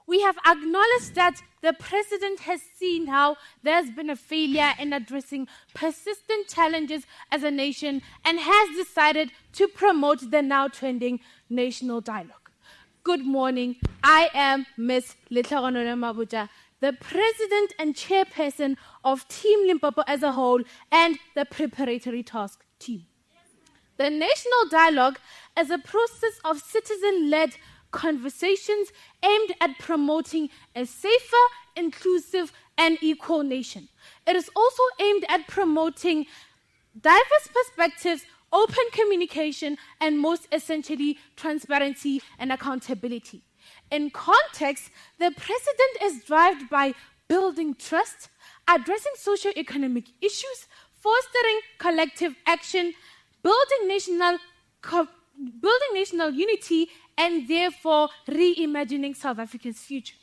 We have acknowledged that the President has seen how there's been a failure in addressing persistent challenges as a nation and has decided to promote the now trending national dialogue. Good morning. I am Ms. Letlhagonolo Mabuja, the President and Chairperson of Team Limpopo as a whole and the Preparatory Task Team. The national dialogue is a process of citizen-led conversations aimed at promoting a safer, inclusive, and equal nation. It is also aimed at promoting diverse perspectives, open communication, and most essentially, transparency and accountability. In context, the President is driven by building trust, addressing socio-economic issues, fostering collective action, building national unity, and therefore reimagining South Africa's future.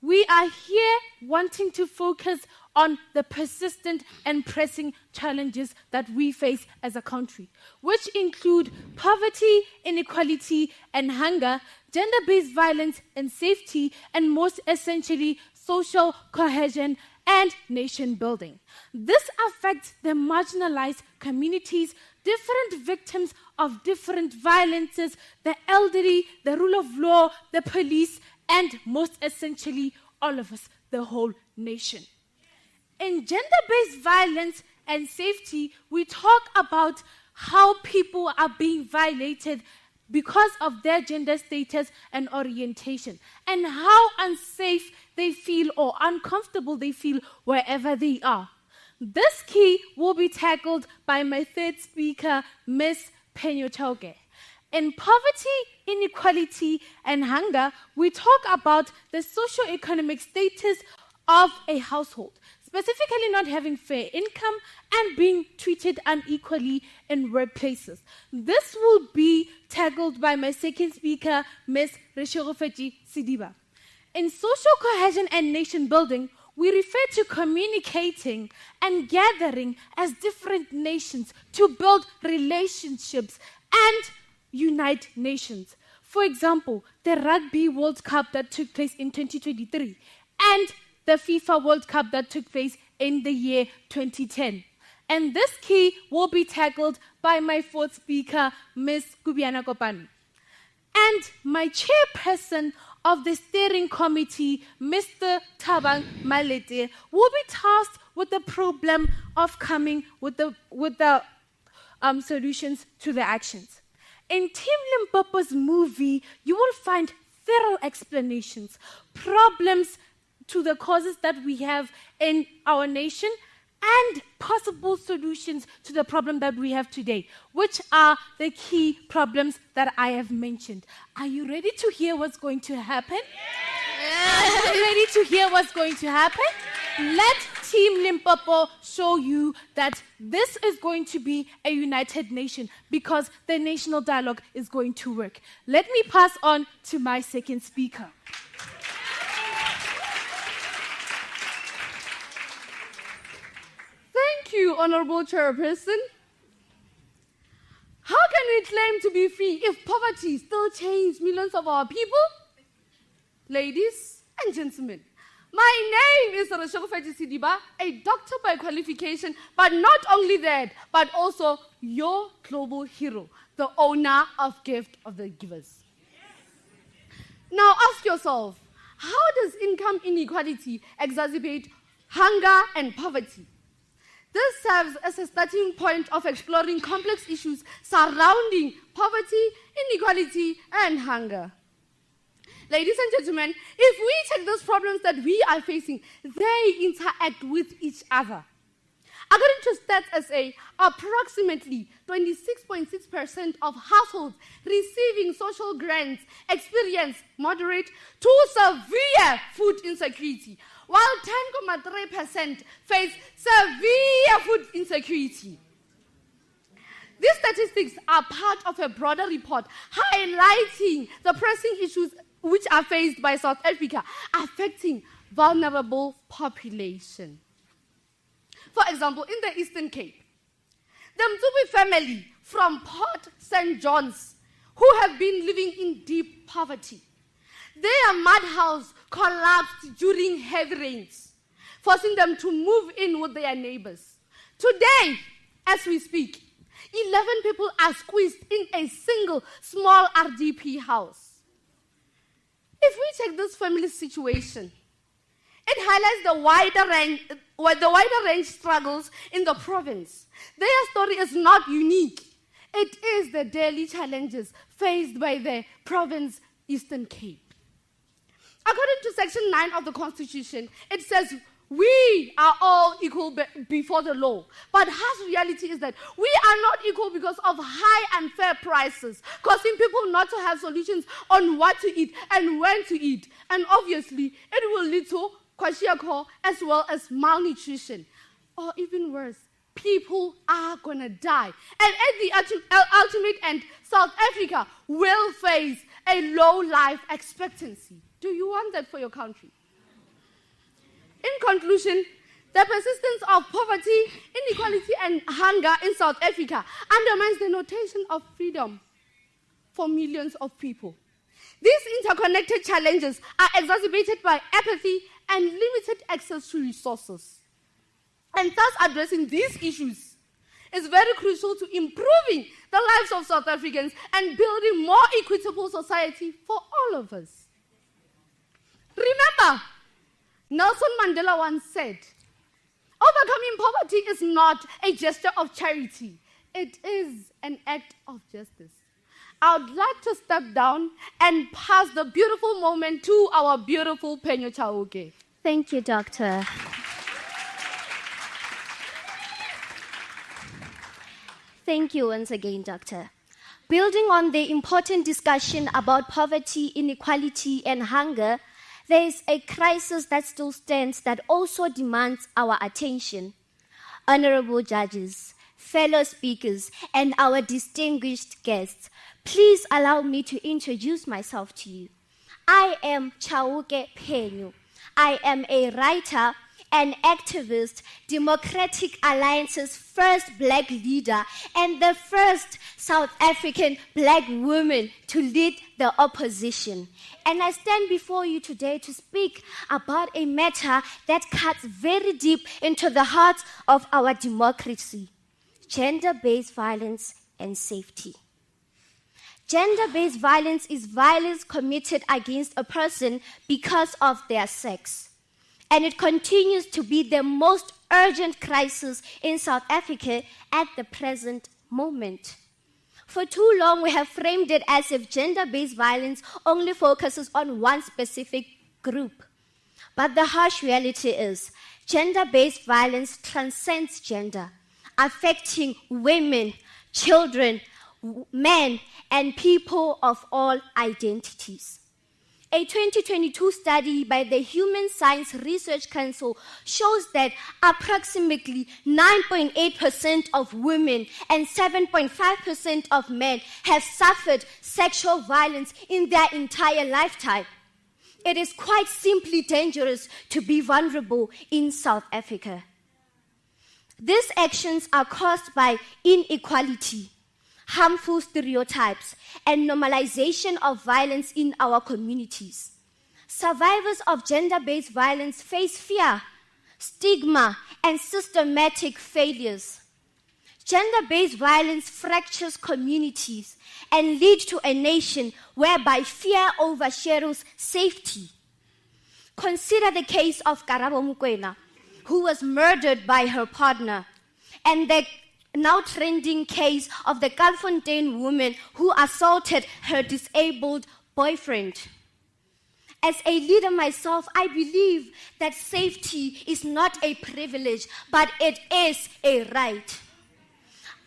We are here wanting to focus on the persistent and pressing challenges that we face as a country, which include poverty, inequality, and hunger, gender-based violence and safety, and most essentially, social cohesion and nation building. This affects the marginalized communities, different victims of different violences, the elderly, the rule of law, the police, and most essentially, all of us, the whole nation. In gender-based violence and safety, we talk about how people are being violated because of their gender status and orientation, and how unsafe they feel or uncomfortable they feel wherever they are. This key will be tackled by my third speaker, Ms. Penyo Chauke. In poverty, inequality, and hunger, we talk about the socio-economic status of a household, specifically not having fair income and being treated unequally in workplaces. This will be tackled by my second speaker, Ms. Reshogofeji Sidiba. In social cohesion and nation building, we refer to communicating and gathering as different nations to build relationships and unite nations. For example, the Rugby World Cup that took place in 2023 and the FIFA World Cup that took place in the year 2010. And this key will be tackled by my fourth speaker, Ms. Kubiana Kopano. And my chairperson of the steering committee, Mr. Thabang Malete, will be tasked with the problem of coming with the solutions to the actions. In Team Limpopo's movie, you will find thorough explanations, problems to the causes that we have in our nation, and possible solutions to the problem that we have today, which are the key problems that I have mentioned. Are you ready to hear what's going to happen? Are you ready to hear what's going to happen? Let Team Limpopo show you that this is going to be a united nation because the national dialogue is going to work. Let me pass on to my second speaker. Thank you, Honorable Chairperson. How can we claim to be free if poverty still chains millions of our people? Ladies and gentlemen, my name is Reshogofeji Sidiba, a doctor by qualification, but not only that, but also your global hero, the owner of Gift of the Givers. Now ask yourself, how does income inequality exacerbate hunger and poverty? This serves as a starting point of exploring complex issues surrounding poverty, inequality, and hunger. Ladies and gentlemen, if we take those problems that we are facing, they interact with each other. According to Stats SA, approximately 26.6% of households receiving social grants experience moderate to severe food insecurity, while 10.3% face severe food insecurity. These statistics are part of a broader report highlighting the pressing issues which are faced by South Africa, affecting vulnerable population. For example, in the Eastern Cape, the Mtsubi family from Port St. John's, who have been living in deep poverty, Their mud house collapsed during heavy rains, forcing them to move in with their neighbors. Today, as we speak, 11 people are squeezed in a single small RDP house. If we take this family situation, it highlights the wider range struggles in the province. Their story is not unique. It is the daily challenges faced by the province Eastern Cape. According to Section 9 of the Constitution, it says we are all equal before the law. But harsh reality is that we are not equal because of high and fair prices, causing people not to have solutions on what to eat and when to eat. And obviously, it will lead to kwashiorkor as well as malnutrition. Or even worse, people are going to die. And at the ultimate end, South Africa will face a low life expectancy. Do you want that for your country? In conclusion, the persistence of poverty, inequality, and hunger in South Africa undermines the notion of freedom for millions of people. These interconnected challenges are exacerbated by apathy and limited access to resources. And thus addressing these issues is very crucial to improving the lives of South Africans and building more equitable society for all of us. Remember, Nelson Mandela once said, overcoming poverty is not a gesture of charity. It is an act of justice. I would like to step down and pass the beautiful moment to our beautiful Penyo Chauke. Thank you, Doctor. Thank you once again, Doctor. Building on the important discussion about poverty, inequality, and hunger, there is a crisis that still stands that also demands our attention. Honorable judges, fellow speakers, and our distinguished guests, please allow me to introduce myself to you. I am Chauke Penyo. I am a writer and activist, Democratic Alliance's first black leader and the first South African black woman to lead the opposition. And I stand before you today to speak about a matter that cuts very deep into the heart of our democracy: gender-based violence and safety. Gender-based violence is violence committed against a person because of their sex. And it continues to be the most urgent crisis in South Africa at the present moment. For too long, we have framed it as if gender-based violence only focuses on one specific group. But the harsh reality is, gender-based violence transcends gender, affecting women, children, men, and people of all identities. A 2022 study by the Human Science Research Council shows that approximately 9.8% of women and 7.5% of men have suffered sexual violence in their entire lifetime. It is quite simply dangerous to be vulnerable in South Africa. These actions are caused by inequality, harmful stereotypes, and normalization of violence in our communities. Survivors of gender-based violence face fear, stigma, and systematic failures. Gender-based violence fractures communities and leads to a nation whereby fear overshadows safety. Consider the case of Karabo Mokoena, who was murdered by her partner, and the now trending case of the Galfontein woman who assaulted her disabled boyfriend. As a leader myself, I believe that safety is not a privilege, but it is a right.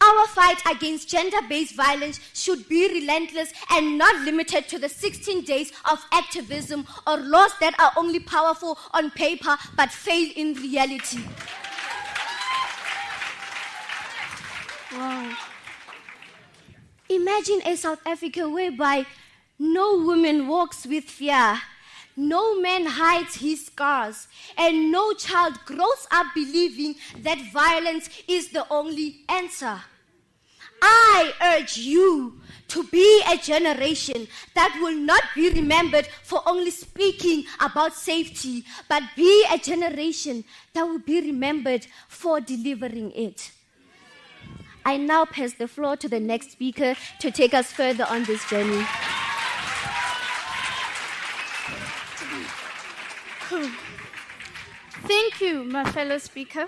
Our fight against gender-based violence should be relentless and not limited to the 16 days of activism or laws that are only powerful on paper but fail in reality. Wow. Imagine a South Africa whereby no woman walks with fear, no man hides his scars, and no child grows up believing that violence is the only answer. I urge you to be a generation that will not be remembered for only speaking about safety, but be a generation that will be remembered for delivering it. I now pass the floor to the next speaker to take us further on this journey. Thank you, my fellow speaker.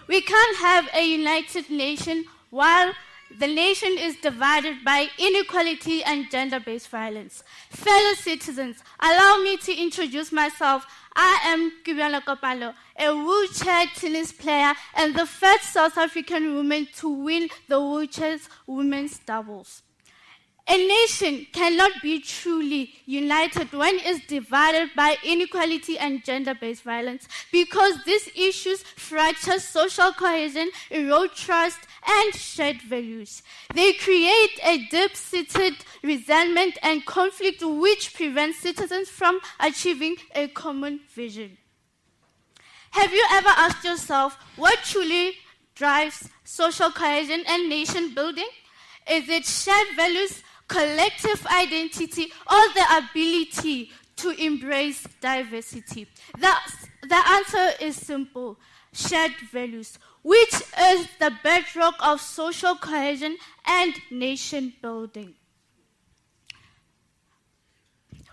We can't have a united nation while the nation is divided by inequality and gender-based violence. Fellow citizens, allow me to introduce myself. I am Kibiyana Kopalo, a wheelchair tennis player and the first South African woman to win the wheelchair women's doubles. A nation cannot be truly united when it's divided by inequality and gender-based violence, because these issues fracture social cohesion, erode trust, and shared values. They create a deep-seated resentment and conflict which prevents citizens from achieving a common vision. Have you ever asked yourself what truly drives social cohesion and nation building? Is it shared values, collective identity, or the ability to embrace diversity? The answer is simple: shared values, which is the bedrock of social cohesion and nation building.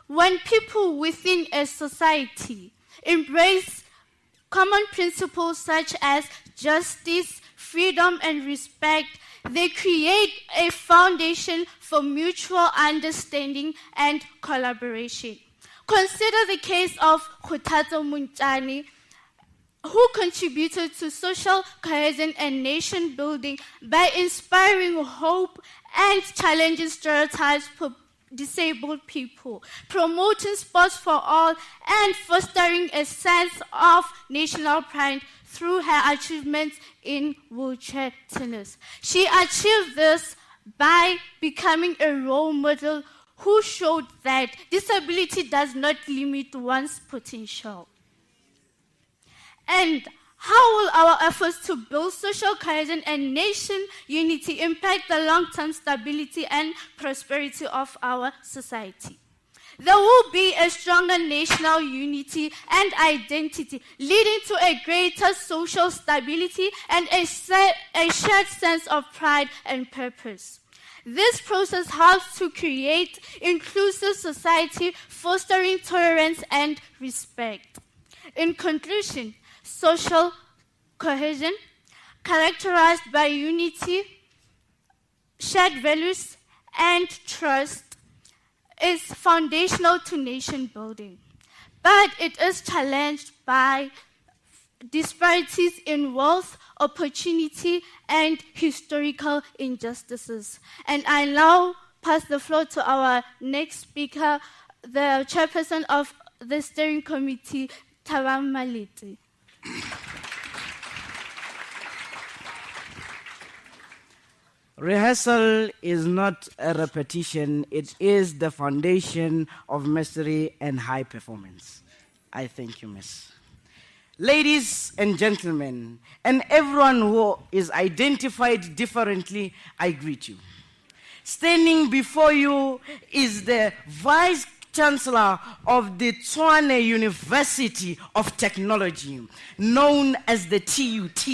When people within a society embrace common principles such as justice, freedom, and respect, they create a foundation for mutual understanding and collaboration. Consider the case of Khutazo Munchani, who contributed to social cohesion and nation building by inspiring hope and challenging stereotypes for disabled people, promoting sports for all, and fostering a sense of national pride through her achievements in wheelchair tennis. She achieved this by becoming a role model who showed that disability does not limit one's potential. And how will our efforts to build social cohesion and nation unity impact the long-term stability and prosperity of our society? There will be a stronger national unity and identity, leading to a greater social stability and a shared sense of pride and purpose. This process helps to create inclusive society, fostering tolerance and respect. In conclusion, social cohesion, characterized by unity, shared values, and trust, is foundational to nation building. But it is challenged by disparities in wealth, opportunity, and historical injustices. And I now pass the floor to our next speaker, the chairperson of the steering committee, Thabang Malete. Rehearsal is not a repetition, it is the foundation of mastery and high performance. I thank you, Miss. Ladies and gentlemen, and everyone who is identified differently, I greet you. Standing before you is the Vice Chancellor of the Tshwane University of Technology, known as the TUT,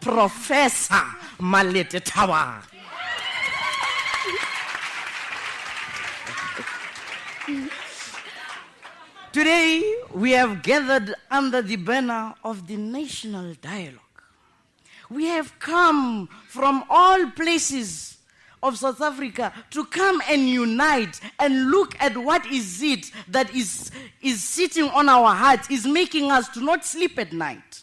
Professor Malete Thabang. Today, we have gathered under the banner of the national dialogue. We have come from all places of South Africa to come and unite and look at what is it that is sitting on our hearts, is making us to not sleep at night.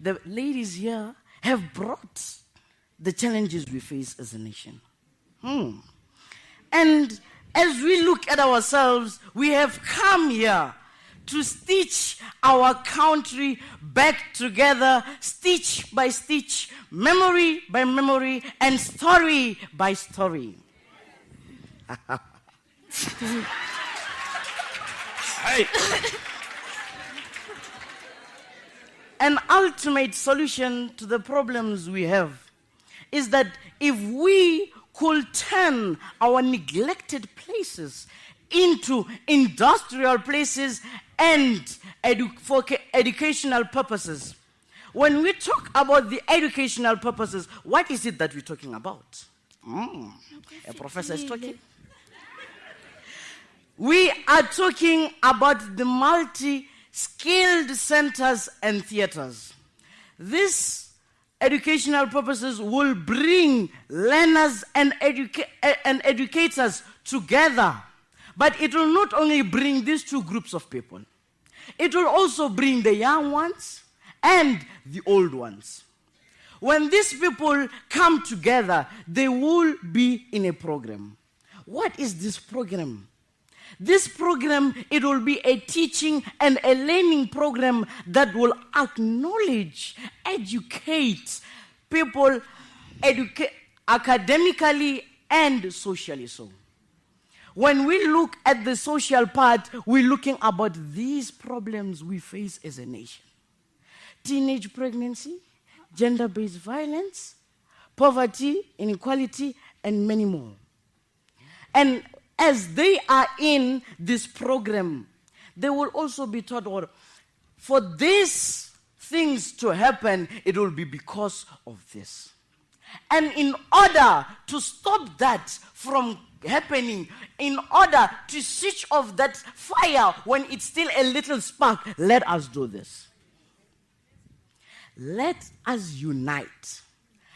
The ladies here have brought the challenges we face as a nation. And as we look at ourselves, we have come here to stitch our country back together, stitch by stitch, memory by memory, and story by story. An ultimate solution to the problems we have is that if we could turn our neglected places into industrial places and for educational purposes. When we talk about the educational purposes, what is it that we're talking about? A professor is talking. We are talking about the multi-skilled centers and theaters. These educational purposes will bring learners and educators together. But it will not only bring these two groups of people, it will also bring the young ones and the old ones. When these people come together, they will be in a program. What is this program? This program, it will be a teaching and a learning program that will acknowledge, educate people academically and socially so. When we look at the social part, we're looking about these problems we face as a nation. Teenage pregnancy, gender-based violence, poverty, inequality, and many more. And as they are in this program, they will also be taught, or for these things to happen, it will be because of this. And in order to stop that from happening, in order to switch off that fire when it's still a little spark, let us do this. Let us unite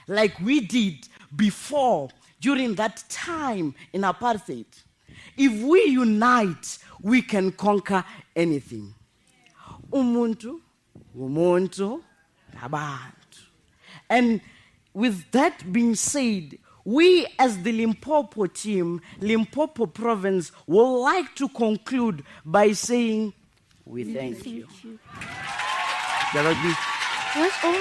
like we did before, during that time in apartheid. If we unite, we can conquer anything. Umuntu, umuntu, abantu. And with that being said, we as the Limpopo team, Limpopo province, would like to conclude by saying, we thank you. What's all?